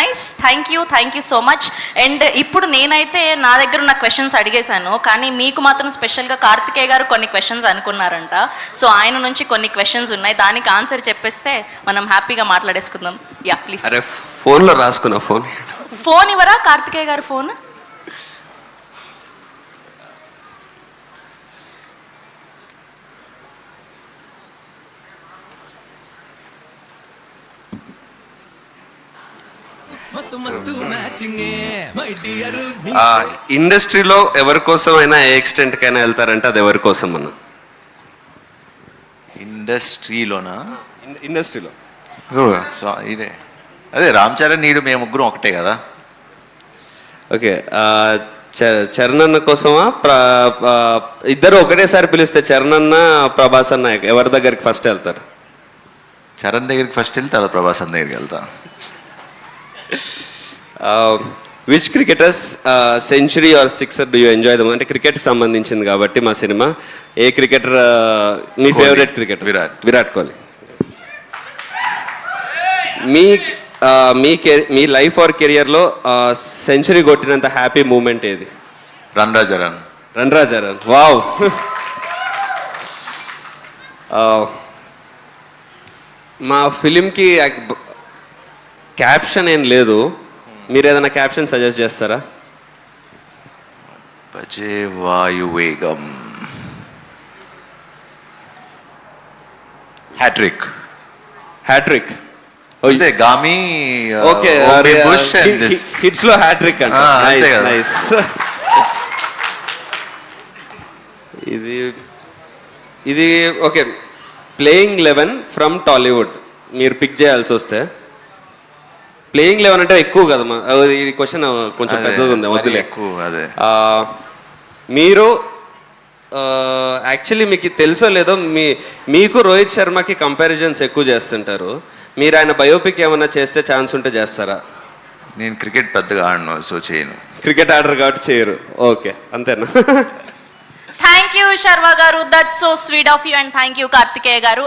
Nice, thank you so much. And ఇప్పుడు నేనైతే నా దగ్గర ఉన్న క్వశ్చన్స్ అడిగేశాను, కానీ మీకు మాత్రం స్పెషల్గా కార్తికేయ గారు కొన్ని క్వశ్చన్స్ అనుకున్నారంట. సో ఆయన నుంచి కొన్ని క్వశ్చన్స్ ఉన్నాయి, దానికి ఆన్సర్ చెప్పేస్తే మనం హ్యాపీగా మాట్లాడేసుకుందాం. Yeah please. అరే ఫోన్లో రాసుకున్నా. ఫోన్ ఇవ్వరా కార్తికేయ గారు? ఫోన్ ఇండస్ట్రీలో ఎవరి కోసం అయినా ఏ ఎక్స్టెంట్ కైనా వెళ్తారంటే అది ఎవరి కోసం అన్న? ఇండస్ట్రీలోనా? ఇండస్ట్రీలో ఇదే అదే రామ్ చరణ్ నీడు మేము ముగ్గురం ఒకటే కదా. ఓకే, చరణ్ అన్న కోసమా? ఇద్దరు ఒకటేసారి పిలిస్తే చరణ్ అన్న ప్రభాస్ అన్న ఎవరి దగ్గరికి ఫస్ట్ వెళ్తారు? చరణ్ దగ్గరికి ఫస్ట్ వెళ్తే తర్వాత ప్రభాస్ అన్న దగ్గరికి వెళ్తా. Which cricketers century or sixer do you enjoy them? అంటే క్రికెట్కి సంబంధించింది కాబట్టి మా సినిమా. ఏ క్రికెటర్ మీ ఫేవరెట్ క్రికెటర్? విరాట్ కోహ్లీ. మీ లైఫ్ ఆర్ కెరియర్లో సెంచరీ కొట్టినంత హ్యాపీ మూమెంట్ ఏది? రన్ రాజారన్. వావ్. మా ఫిలింకి క్యాప్షన్ ఏం లేదు, మీరు ఏదైనా క్యాప్షన్ సజెస్ట్ చేస్తారా? భజే వాయువేగం. హ్యాట్రిక్. అంటే గామి. ఓకే, హిట్స్ లో హ్యాట్రిక్ అంటే నైస్. ఇది ఓకే. ప్లేయింగ్ 11 ఫ్రమ్ టాలీవుడ్ మీరు పిక్ చేయాల్సి వస్తే, ప్లేయింగ్ 11 అంటే ఎక్కువ కదా, ఇది క్వశ్చన్ కొంచెం పెద్దది ఉంది, వద్దులే. మీరు యాక్చువల్లీ మీకు తెలుసో లేదో, మీకు రోహిత్ శర్మకి కంపారిజన్స్ ఎక్కువ చేస్తుంటారు. మీరు ఆయన బయోపిక్ ఏమన్నా చేస్తే ఛాన్స్ ఉంటే చేస్తారా? నేను క్రికెట్ పెద్దగా ఆడను, సో చేయను. క్రికెట్ ఆడరు కాబట్టి చేయరు. ఓకే, అంతేనా? Thank you Sharwa garu, that's so sweet of you, and thank you Karthikeya గారు.